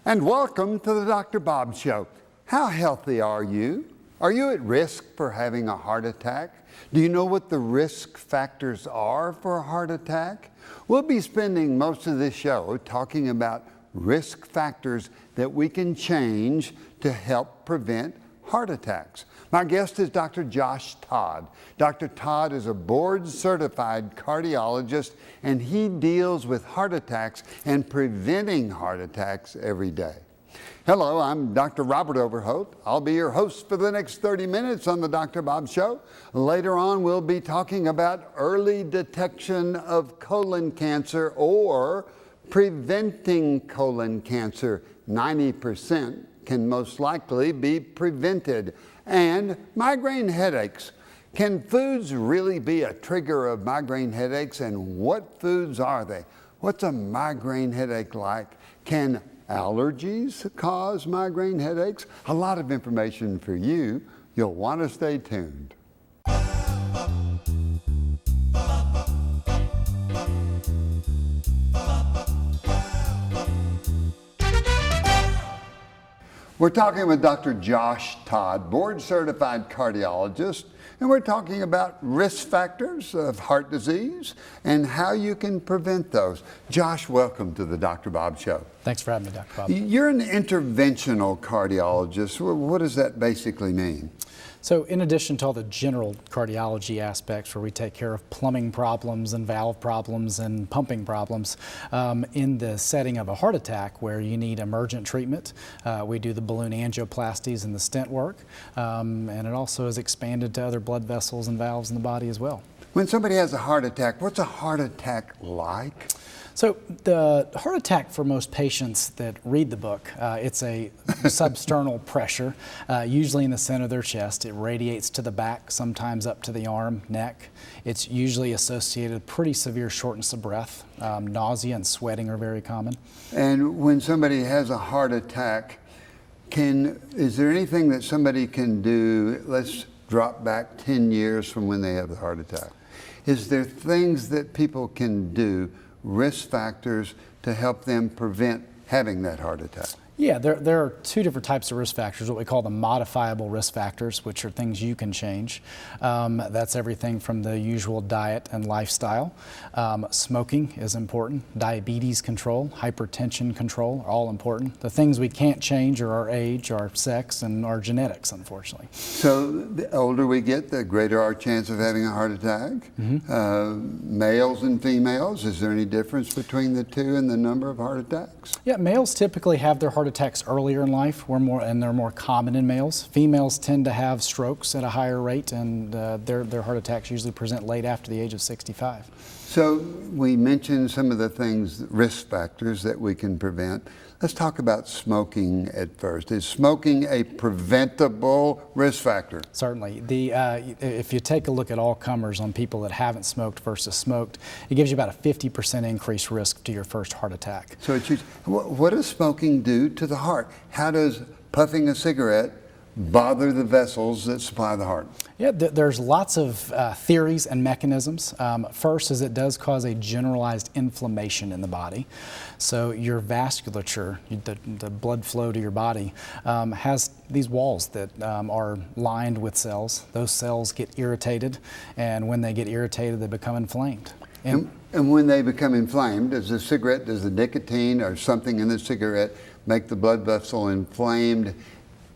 and welcome to the Dr. Bob Show. How healthy are you? Are you at risk for having a heart attack? Do you know what the risk factors are for a heart attack? We'll be spending most of this show talking about risk factors that we can change to help prevent heart attacks. My guest is Dr. Josh Todd. Dr. Todd is a board-certified cardiologist, and he deals with heart attacks and preventing heart attacks every day. Hello, I'm Dr. Robert Overholt. I'll be your host for the next 30 minutes on the Dr. Bob Show. Later on, we'll be talking about early detection of colon cancer or preventing colon cancer. 90% can most likely be prevented. And migraine headaches. Can foods really be a trigger of migraine headaches, and what foods are they? What's a migraine headache like? Can allergies cause migraine headaches? A lot of information for you. You'll want to stay tuned. We're talking with Dr. Josh Todd, board-certified cardiologist, and we're talking about risk factors of heart disease and how you can prevent those. Josh, welcome to the Dr. Bob Show. Thanks for having me, Dr. Bob. You're an interventional cardiologist. What does that basically mean? So in addition to all the general cardiology aspects where we take care of plumbing problems and valve problems and pumping problems, in the setting of a heart attack where you need emergent treatment, we do the balloon angioplasties and the stent work, and it also is expanded to other blood vessels and valves in the body as well. When somebody has a heart attack, what's a heart attack like? So the heart attack for most patients that read the book, it's a substernal pressure, usually in the center of their chest. It radiates to the back, sometimes up to the arm, neck. It's usually associated with pretty severe shortness of breath. Nausea and sweating are very common. And when somebody has a heart attack, is there anything that somebody can do? Let's drop back 10 years from when they have the heart attack. Is there things that people can do, risk factors, to help them prevent having that heart attack? Yeah, there are two different types of risk factors, what we call the modifiable risk factors, which are things you can change. That's everything from the usual diet and lifestyle. Smoking is important. Diabetes control, hypertension control are all important. The things we can't change are our age, our sex, and our genetics, unfortunately. So the older we get, the greater our chance of having a heart attack. Mm-hmm. Males and females, is there any difference between the two in the number of heart attacks? Yeah, males typically have their heart attacks earlier in life, and they're more common in males. Females tend to have strokes at a higher rate, and their heart attacks usually present late after the age of 65. So we mentioned some of the things, risk factors that we can prevent. Let's talk about smoking at first. Is smoking a preventable risk factor? Certainly. If you take a look at all comers on people that haven't smoked versus smoked, it gives you about a 50% increased risk to your first heart attack. So what does smoking do to the heart? How does puffing a cigarette bother the vessels that supply the heart? Yeah, there's lots of theories and mechanisms. First is it does cause a generalized inflammation in the body. So your vasculature, the blood flow to your body, has these walls that are lined with cells. Those cells get irritated, and when they get irritated, they become inflamed. And when they become inflamed, does the nicotine or something in the cigarette make the blood vessel inflamed?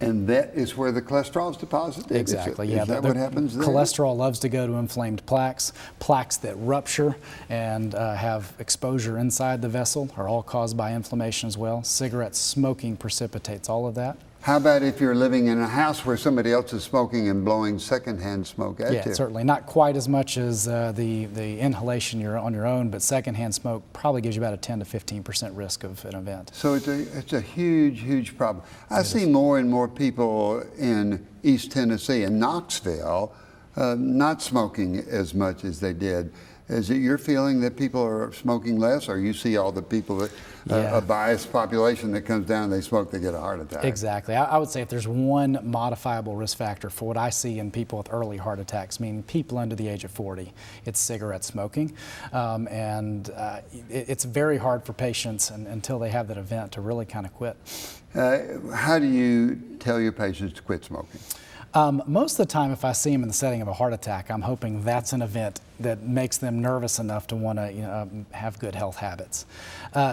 And that is where the cholesterol is deposited? Exactly, yeah. Is that what happens there? Cholesterol loves to go to inflamed plaques. Plaques that rupture and have exposure inside the vessel are all caused by inflammation as well. Cigarette smoking precipitates all of that. How about if you're living in a house where somebody else is smoking and blowing secondhand smoke at you? Yeah, certainly. Not quite as much as the inhalation you're on your own, but secondhand smoke probably gives you about a 10 to 15% risk of an event. So it's a huge, huge problem. I see more and more people in East Tennessee, in Knoxville, not smoking as much as they did. Is it your feeling that people are smoking less, or you see all the people that, Yeah. a biased population that comes down and they smoke, they get a heart attack? Exactly. I would say if there's one modifiable risk factor for what I see in people with early heart attacks, meaning people under the age of 40, it's cigarette smoking. It's very hard for patients until they have that event to really kind of quit. How do you tell your patients to quit smoking? Most of the time, if I see them in the setting of a heart attack, I'm hoping that's an event that makes them nervous enough to want to have good health habits.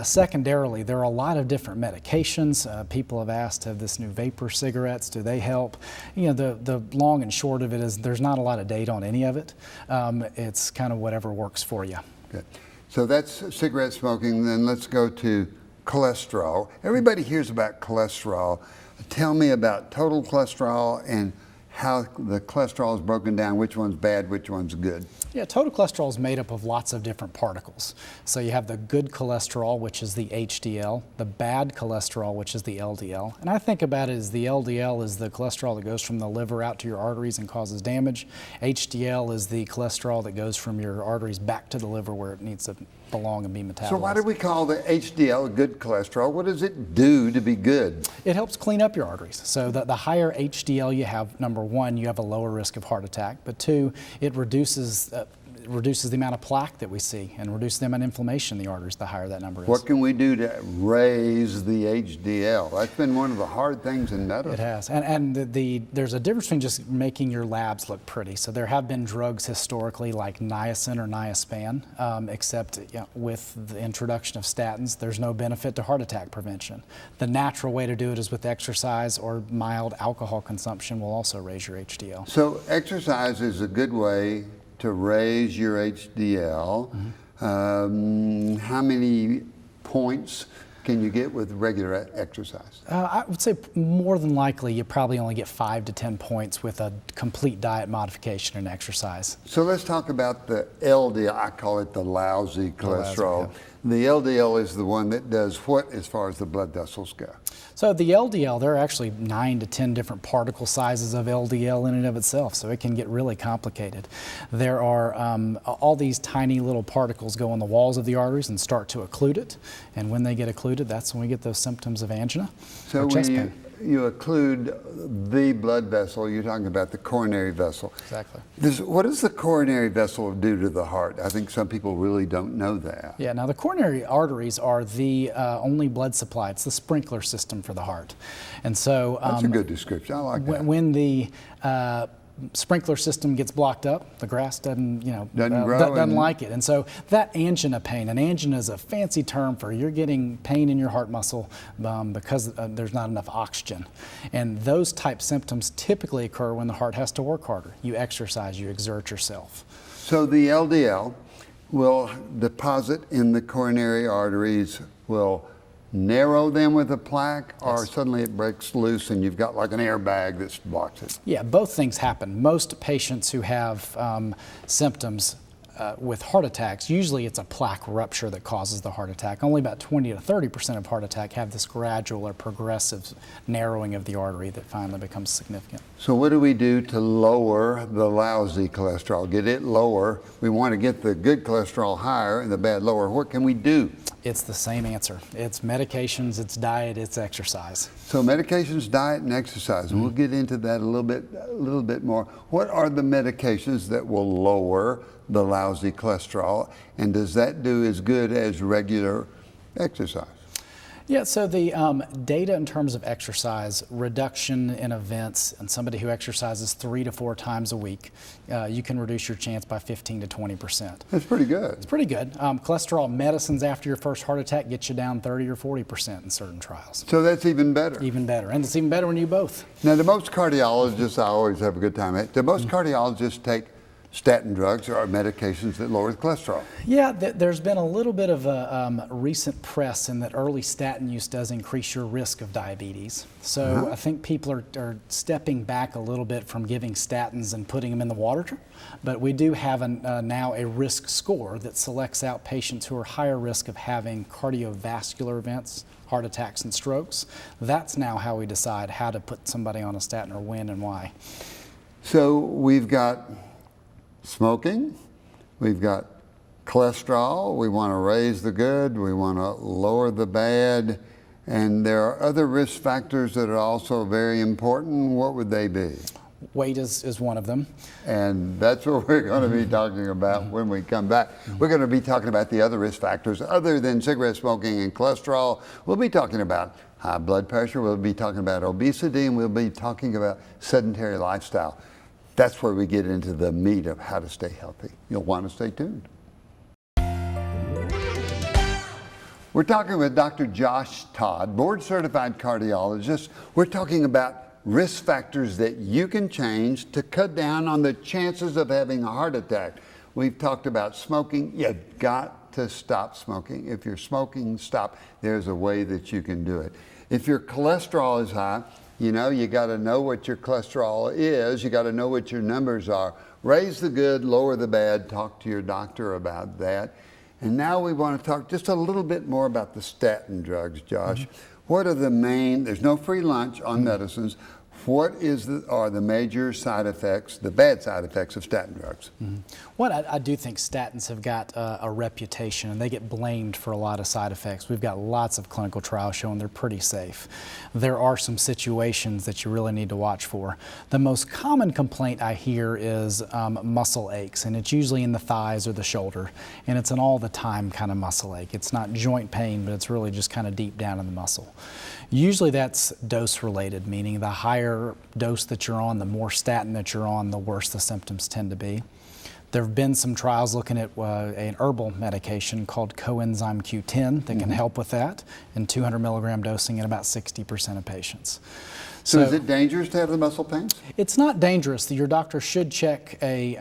Secondarily, there are a lot of different medications. People have asked, have this new vapor cigarettes, do they help? The long and short of it is there's not a lot of data on any of it. It's kind of whatever works for you. Good. So that's cigarette smoking. Then let's go to cholesterol. Everybody hears about cholesterol. Tell me about total cholesterol and how the cholesterol is broken down, which one's bad, which one's good. Yeah, total cholesterol is made up of lots of different particles. So you have the good cholesterol, which is the HDL, the bad cholesterol, which is the LDL. And I think about it as the LDL is the cholesterol that goes from the liver out to your arteries and causes damage. HDL is the cholesterol that goes from your arteries back to the liver where it needs to belong and be metabolized. So why do we call the HDL good cholesterol? What does it do to be good? It helps clean up your arteries. So the higher HDL you have, number one, you have a lower risk of heart attack, but two, it reduces the amount of plaque that we see and reduces the amount of inflammation in the arteries the higher that number is. What can we do to raise the HDL? That's been one of the hard things in medicine. It has. And there's a difference between just making your labs look pretty. So there have been drugs historically like niacin or niaspan, except with the introduction of statins, there's no benefit to heart attack prevention. The natural way to do it is with exercise or mild alcohol consumption will also raise your HDL. So exercise is a good way to raise your HDL. How many points can you get with regular exercise? I would say more than likely you probably only get 5 to 10 points with a complete diet modification and exercise. So let's talk about the LDL. I call it the lousy cholesterol. Lousy, The LDL is the one that does what as far as the blood vessels go? So the LDL, there are actually 9 to 10 different particle sizes of LDL in and of itself, so it can get really complicated. There are all these tiny little particles go on the walls of the arteries and start to occlude it, and when they get occluded, that's when we get those symptoms of angina So or when chest pain. you occlude the blood vessel, you're talking about the coronary vessel. Exactly. What does the coronary vessel do to the heart? I think some people really don't know that. Yeah, now the coronary arteries are the only blood supply. It's the sprinkler system for the heart. And so That's a good description. I like that. when the sprinkler system gets blocked up, the grass doesn't Doesn't like it. And so that angina pain, and angina is a fancy term for you're getting pain in your heart muscle because there's not enough oxygen. And those type symptoms typically occur when the heart has to work harder. You exercise, you exert yourself. So the LDL will deposit in the coronary arteries, will narrow them with a plaque, or suddenly it breaks loose and you've got like an airbag that blocks it? Yeah, both things happen. Most patients who have symptoms with heart attacks, usually it's a plaque rupture that causes the heart attack. Only about 20 to 30% of heart attack have this gradual or progressive narrowing of the artery that finally becomes significant. So what do we do to lower the lousy cholesterol? Get it lower. We want to get the good cholesterol higher and the bad lower. What can we do? It's the same answer. It's medications, it's diet, it's exercise. So medications, diet, and exercise. And we'll get into that a little bit more. What are the medications that will lower the lousy cholesterol, and does that do as good as regular exercise? Yeah, so the data in terms of exercise, reduction in events, and somebody who exercises 3 to 4 times a week, you can reduce your chance by 15 to 20%. That's pretty good. It's pretty good. Cholesterol medicines after your first heart attack get you down 30 or 40% in certain trials. So that's even better. Even better, and it's even better when you both. Now, the most cardiologists, I always have a good time at, the most cardiologists take statin drugs or medications that lower the cholesterol. Yeah, there's been a little bit of a recent press in that early statin use does increase your risk of diabetes. So I think people are stepping back a little bit from giving statins and putting them in the water. But we do have now a risk score that selects out patients who are higher risk of having cardiovascular events, heart attacks and strokes. That's now how we decide how to put somebody on a statin or when and why. So we've got smoking, we've got cholesterol, we want to raise the good, we want to lower the bad, and there are other risk factors that are also very important. What would they be? Weight is one of them. And that's what we're going to be talking about when we come back. We're going to be talking about the other risk factors other than cigarette smoking and cholesterol. We'll be talking about high blood pressure, we'll be talking about obesity, and we'll be talking about sedentary lifestyle. That's where we get into the meat of how to stay healthy. You'll want to stay tuned. We're talking with Dr. Josh Todd, board-certified cardiologist. We're talking about risk factors that you can change to cut down on the chances of having a heart attack. We've talked about smoking. You've got to stop smoking. If you're smoking, stop. There's a way that you can do it. If your cholesterol is high, you got to know what your cholesterol is. You got to know what your numbers are. Raise the good, lower the bad. Talk to your doctor about that. And now we want to talk just a little bit more about the statin drugs, Josh. What are the main, there's no free lunch on medicines. What are the major side effects, the bad side effects of statin drugs? Well, I do think statins have got a reputation, and they get blamed for a lot of side effects. We've got lots of clinical trials showing they're pretty safe. There are some situations that you really need to watch for. The most common complaint I hear is muscle aches, and it's usually in the thighs or the shoulder, and it's an all-the-time kind of muscle ache. It's not joint pain, but it's really just kind of deep down in the muscle. Usually that's dose-related, meaning the higher dose that you're on, the more statin that you're on, the worse the symptoms tend to be. There have been some trials looking at an herbal medication called coenzyme Q10 that can help with that, and 200 milligram dosing in about 60% of patients. So is it dangerous to have the muscle pains? It's not dangerous. Your doctor should check a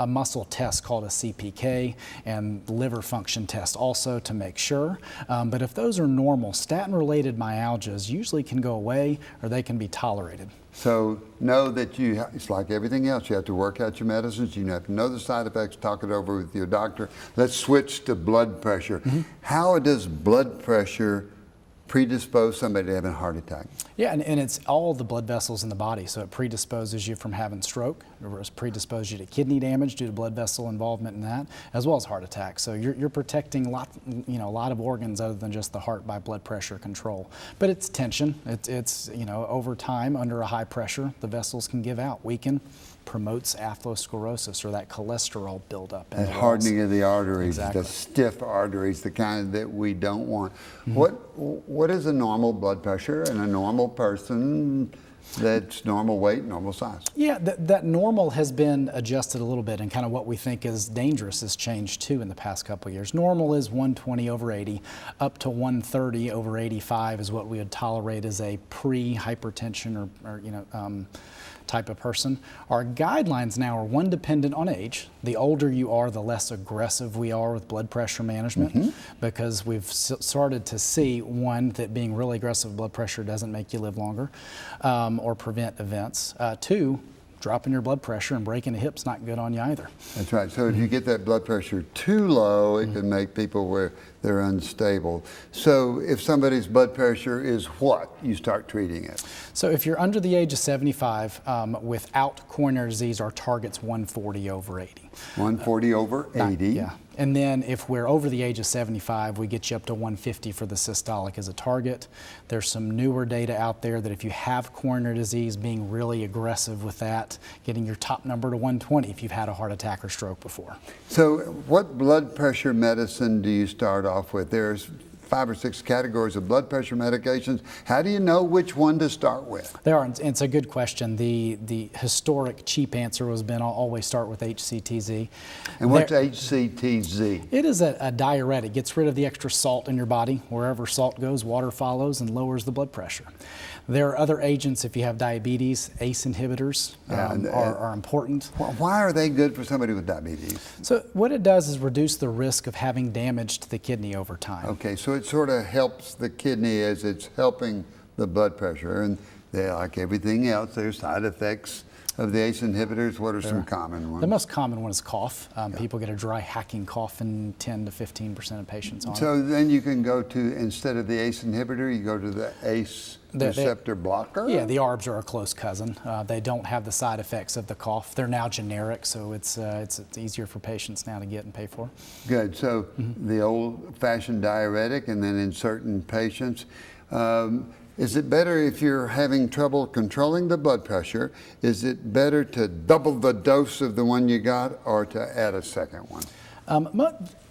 muscle test called a CPK and liver function test also to make sure. But if those are normal, statin-related myalgias usually can go away or they can be tolerated. So know that it's like everything else. You have to work out your medicines. You have to know the side effects, talk it over with your doctor. Let's switch to blood pressure. How does blood pressure predispose somebody to having a heart attack? Yeah, and it's all the blood vessels in the body, so it predisposes you from having stroke, or predisposes you to kidney damage due to blood vessel involvement in that, as well as heart attack. So you're protecting a lot of organs other than just the heart by blood pressure control. But it's tension. It's over time under a high pressure, the vessels can give out, weaken, promotes atherosclerosis, or that cholesterol buildup. And hardening of the arteries, Exactly. the stiff arteries, the kind that we don't want. What is a normal blood pressure in a normal person that's normal weight, normal size? Yeah, that normal has been adjusted a little bit, and kind of what we think is dangerous has changed too in the past couple of years. Normal is 120 over 80, up to 130 over 85 is what we would tolerate as a pre-hypertension or type of person. Our guidelines now are one, dependent on age. The older you are, the less aggressive we are with blood pressure management, because we've started to see, one, that being really aggressive with blood pressure doesn't make you live longer or prevent events. Two, dropping your blood pressure and breaking a hip's not good on you either. That's right. So if you get that blood pressure too low, it can make people where they're unstable. So if somebody's blood pressure is what? You start treating it. So if you're under the age of 75, without coronary disease, our target's 140 over 80. 140 over 80. Yeah. And then if we're over the age of 75, we get you up to 150 for the systolic as a target. There's some newer data out there that if you have coronary disease, being really aggressive with that, getting your top number to 120 if you've had a heart attack or stroke before. So what blood pressure medicine do you start off with? There's 5 or 6 categories of blood pressure medications. How do you know which one to start with? There are, and it's a good question. The historic cheap answer has been I'll always start with HCTZ. And what's HCTZ? It is a diuretic. It gets rid of the extra salt in your body. Wherever salt goes, water follows and lowers the blood pressure. There are other agents if you have diabetes. ACE inhibitors are important. Why are they good for somebody with diabetes? So what it does is reduce the risk of having damage to the kidney over time. Okay, so it sort of helps the kidney as it's helping the blood pressure. And like everything else, there's side effects of the ACE inhibitors? What are some common ones? The most common one is cough. People get a dry hacking cough in 10 to 15% of patients on it. So then you can go to, instead of the ACE inhibitor, you go to the ACE receptor blocker? Yeah, the ARBs are a close cousin. They don't have the side effects of the cough. They're now generic, so it's easier for patients now to get and pay for. Good. So the old-fashioned diuretic, and then in certain patients, is it better if you're having trouble controlling the blood pressure? Is it better to double the dose of the one you got, or to add a second one?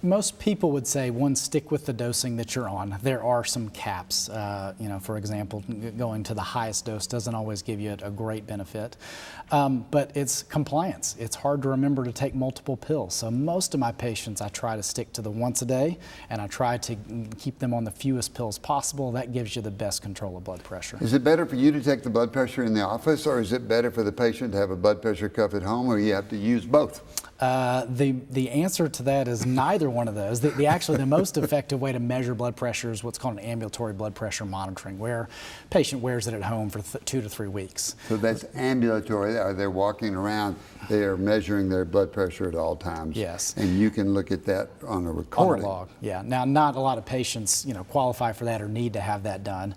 Most people would say, one, stick with the dosing that you're on. There are some caps. For example, going to the highest dose doesn't always give you a great benefit. But it's compliance. It's hard to remember to take multiple pills. So most of my patients, I try to stick to the once a day, and I try to keep them on the fewest pills possible. That gives you the best control of blood pressure. Is it better for you to take the blood pressure in the office, or is it better for the patient to have a blood pressure cuff at home, or you have to use both? The answer to that is neither one of those. Actually, the most effective way to measure blood pressure is what's called an ambulatory blood pressure monitoring, where a patient wears it at home for 2 to 3 weeks. So that's ambulatory. Are they walking around? They are measuring their blood pressure at all times. Yes. And you can look at that on a recording. On a log, yeah. Now, not a lot of patients, qualify for that or need to have that done.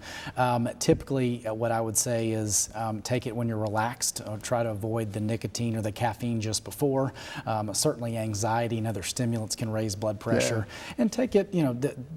Typically, what I would say is take it when you're relaxed. Try to avoid the nicotine or the caffeine just before. Certainly, anxiety and other stimulants can raise blood pressure. Yeah. And take it,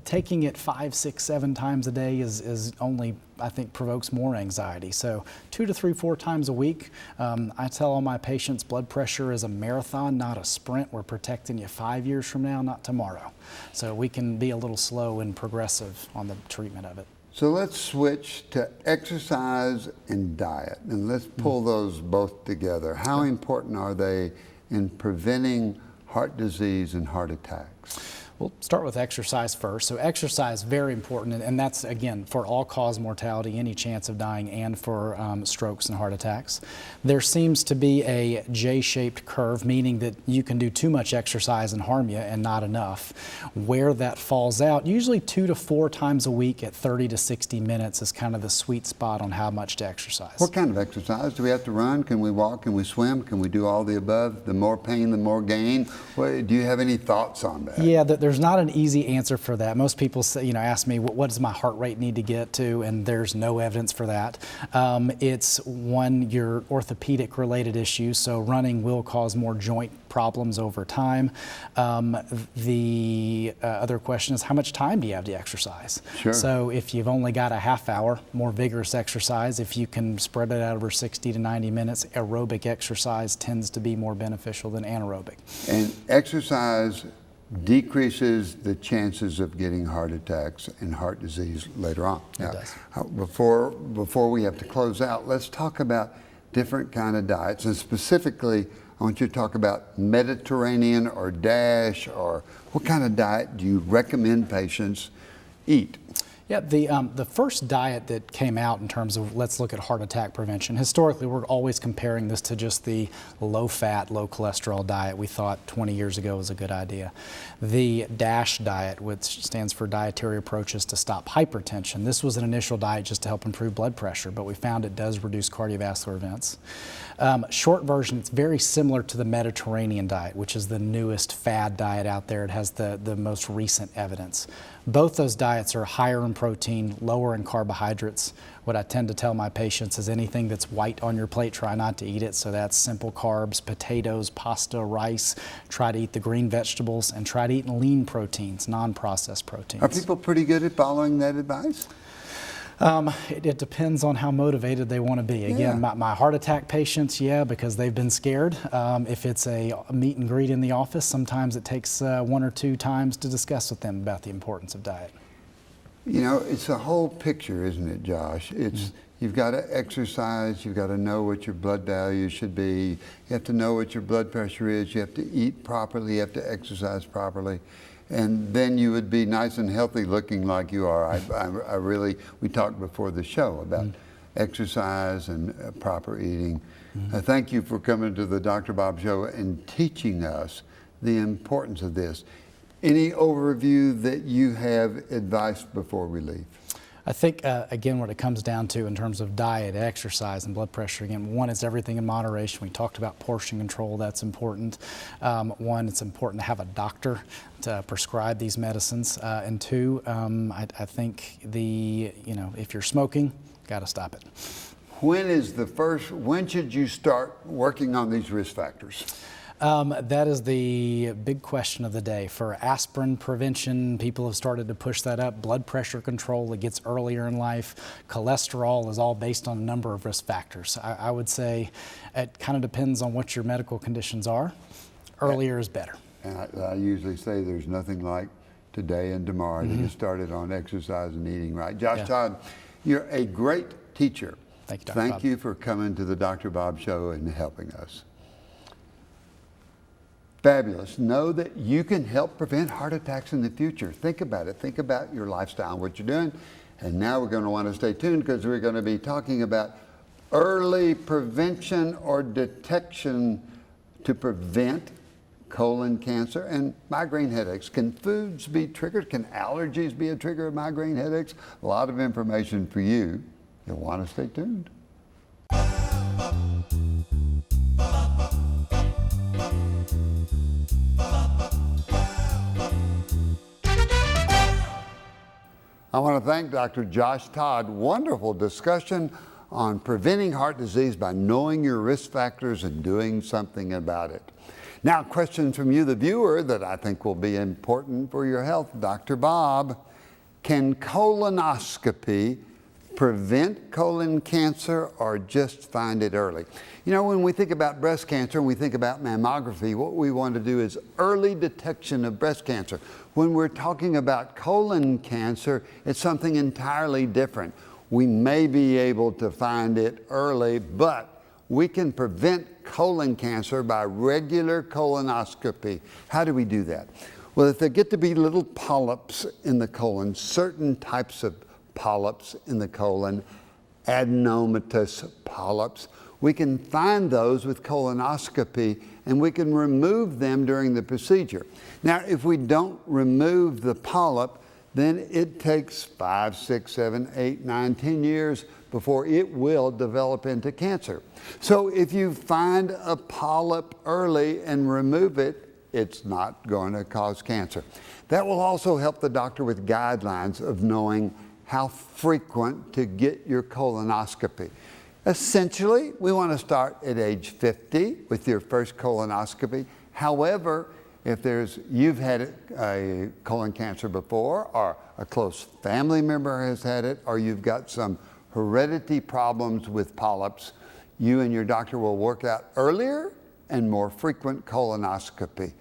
taking it 5, 6, 7 times a day is only, I think, provokes more anxiety. So 2 to 3, 4 times a week. I tell all my patients blood pressure is a marathon, not a sprint. We're protecting you 5 years from now, not tomorrow. So we can be a little slow and progressive on the treatment of it. So let's switch to exercise and diet, and let's pull those both together. How important are they in preventing heart disease and heart attacks? We'll start with exercise first. So exercise, very important, and that's, again, for all-cause mortality, any chance of dying, and for strokes and heart attacks. There seems to be a J-shaped curve, meaning that you can do too much exercise and harm you and not enough. Where that falls out, usually 2 to 4 times a week at 30 to 60 minutes is kind of the sweet spot on how much to exercise. What kind of exercise? Do we have to run? Can we walk? Can we swim? Can we do all the above? The more pain, the more gain? Do you have any thoughts on that? Yeah, there's not an easy answer for that. Most people say, ask me, what does my heart rate need to get to? And there's no evidence for that. It's your orthopedic related issues. So running will cause more joint problems over time. The other question is, how much time do you have to exercise? Sure. So if you've only got a half hour, more vigorous exercise. If you can spread it out over 60 to 90 minutes, aerobic exercise tends to be more beneficial than anaerobic. And exercise decreases the chances of getting heart attacks and heart disease later on. It does. Before we have to close out, let's talk about different kind of diets, and specifically I want you to talk about Mediterranean or DASH, or what kind of diet do you recommend patients eat? Yeah, the first diet that came out in terms of let's look at heart attack prevention, historically we're always comparing this to just the low-fat, low-cholesterol diet we thought 20 years ago was a good idea. The DASH diet, which stands for Dietary Approaches to Stop Hypertension, this was an initial diet just to help improve blood pressure, but we found it does reduce cardiovascular events. Short version, it's very similar to the Mediterranean diet, which is the newest fad diet out there. It has the most recent evidence. Both those diets are higher in protein, lower in carbohydrates. What I tend to tell my patients is anything that's white on your plate, try not to eat it. So that's simple carbs, potatoes, pasta, rice. Try to eat the green vegetables, and try to eat lean proteins, non-processed proteins. Are people pretty good at following that advice? It depends on how motivated they want to be. Again, my heart attack patients, because they've been scared. If it's a meet and greet in the office, sometimes it takes 1 or 2 times to discuss with them about the importance of diet. It's a whole picture, isn't it, Josh? It's you've got to exercise, you've got to know what your blood value should be, you have to know what your blood pressure is, you have to eat properly, you have to exercise properly. And then you would be nice and healthy looking like you are. We talked before the show about exercise and proper eating. Thank you for coming to the Dr. Bob Show and teaching us the importance of this. Any overview that you have advice before we leave? I think, again, what it comes down to in terms of diet, exercise, and blood pressure, again, one is everything in moderation. We talked about portion control, that's important. One, it's important to have a doctor to prescribe these medicines. And two, I think if you're smoking, got to stop it. When should you start working on these risk factors? That is the big question of the day. For aspirin prevention, people have started to push that up. Blood pressure control, it gets earlier in life. Cholesterol is all based on a number of risk factors. I would say it kind of depends on what your medical conditions are. Earlier is better. And I usually say there's nothing like today and tomorrow to get started on exercise and eating right. Josh Todd, you're a great teacher. Thank you, Dr. Bob. Thank you for coming to the Dr. Bob Show and helping us. Fabulous. Know that you can help prevent heart attacks in the future. Think about it. Think about your lifestyle and what you're doing. And now we're going to want to stay tuned because we're going to be talking about early prevention or detection to prevent colon cancer and migraine headaches. Can foods be triggered? Can allergies be a trigger of migraine headaches? A lot of information for you. You'll want to stay tuned. I want to thank Dr. Josh Todd. Wonderful discussion on preventing heart disease by knowing your risk factors and doing something about it. Now, questions from you, the viewer, that I think will be important for your health. Dr. Bob, can colonoscopy prevent colon cancer or just find it early? You know, when we think about breast cancer and we think about mammography, what we want to do is early detection of breast cancer. When we're talking about colon cancer, it's something entirely different. We may be able to find it early, but we can prevent colon cancer by regular colonoscopy. How do we do that? Well, if there get to be little polyps in the colon, certain types of polyps in the colon, adenomatous polyps, we can find those with colonoscopy and we can remove them during the procedure. Now, if we don't remove the polyp, then it takes 5, 6, 7, 8, 9, 10 years before it will develop into cancer. So if you find a polyp early and remove it, it's not going to cause cancer. That will also help the doctor with guidelines of knowing how frequent to get your colonoscopy. Essentially, we want to start at age 50 with your first colonoscopy. However, if you've had a colon cancer before, or a close family member has had it, or you've got some heredity problems with polyps, you and your doctor will work out earlier and more frequent colonoscopy.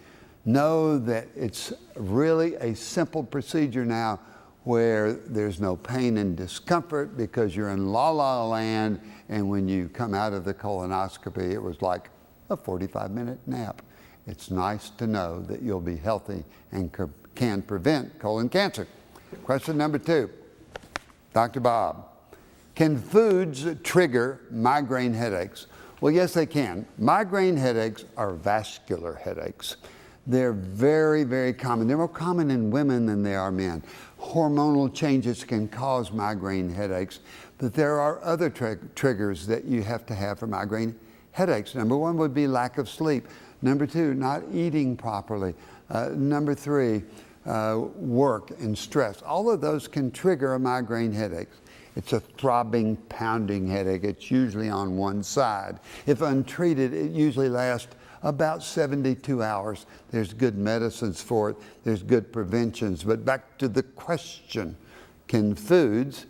Know that it's really a simple procedure now where there's no pain and discomfort because you're in la-la land, and when you come out of the colonoscopy, it was like a 45-minute nap. It's nice to know that you'll be healthy and can prevent colon cancer. Question number 2, Dr. Bob, can foods trigger migraine headaches? Well, yes, they can. Migraine headaches are vascular headaches. They're very, very common. They're more common in women than they are men. Hormonal changes can cause migraine headaches, but there are other triggers that you have to have for migraine headaches. Number 1 would be lack of sleep. Number 2, not eating properly. Number 3, work and stress. All of those can trigger a migraine headache. It's a throbbing, pounding headache. It's usually on one side. If untreated, it usually lasts about 72 hours. There's good medicines for it. There's good preventions. But back to the question, can foods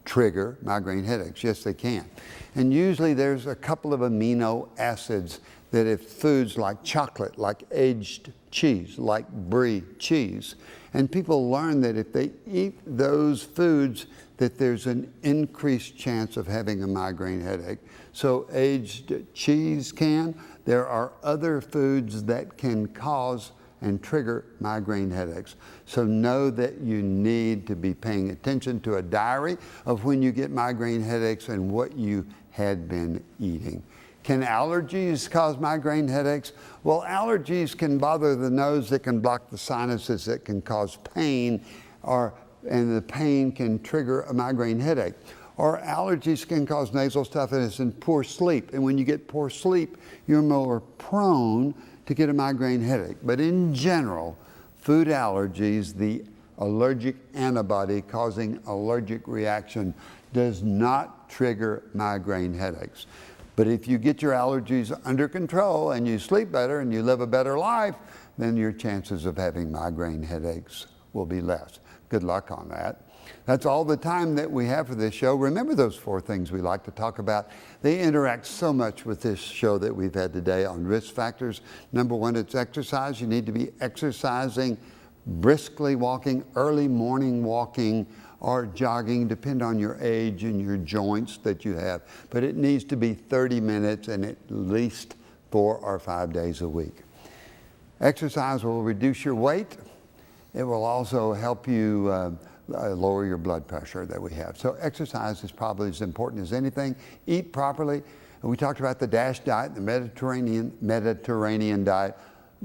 trigger migraine headaches? Yes, they can. And usually there's a couple of amino acids that if foods like chocolate, like aged cheese, like brie cheese, and people learn that if they eat those foods, that there's an increased chance of having a migraine headache. So aged cheese can. There are other foods that can cause and trigger migraine headaches. So know that you need to be paying attention to a diary of when you get migraine headaches and what you had been eating. Can allergies cause migraine headaches? Well, allergies can bother the nose, that can block the sinuses, that can cause pain, or and the pain can trigger a migraine headache. Or allergies can cause nasal stuffiness and poor sleep. And when you get poor sleep, you're more prone to get a migraine headache. But in general, food allergies, the allergic antibody causing allergic reaction, does not trigger migraine headaches. But if you get your allergies under control and you sleep better and you live a better life, then your chances of having migraine headaches will be less. Good luck on that. That's all the time that we have for this show. Remember those 4 things we like to talk about. They interact so much with this show that we've had today on risk factors. Number 1, it's exercise. You need to be exercising, briskly walking, early morning walking, or jogging, depend on your age and your joints that you have. But it needs to be 30 minutes and at least 4 or 5 days a week. Exercise will reduce your weight. It will also help you lower your blood pressure that we have. So exercise is probably as important as anything. Eat properly. We talked about the DASH diet, the Mediterranean diet.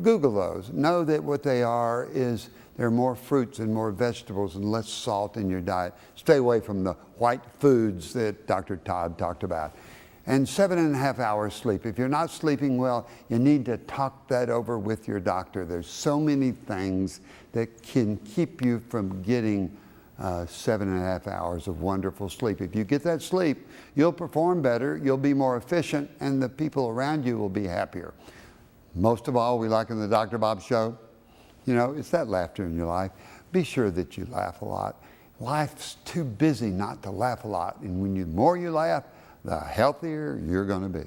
Google those. Know that what they are is there are more fruits and more vegetables and less salt in your diet. Stay away from the white foods that Dr. Todd talked about. And 7.5 hours sleep. If you're not sleeping well, you need to talk that over with your doctor. There's so many things that can keep you from getting 7.5 hours of wonderful sleep. If you get that sleep, you'll perform better, you'll be more efficient, and the people around you will be happier. Most of all, we like in the Dr. Bob Show, it's that laughter in your life. Be sure that you laugh a lot. Life's too busy not to laugh a lot. And the more you laugh, the healthier you're going to be.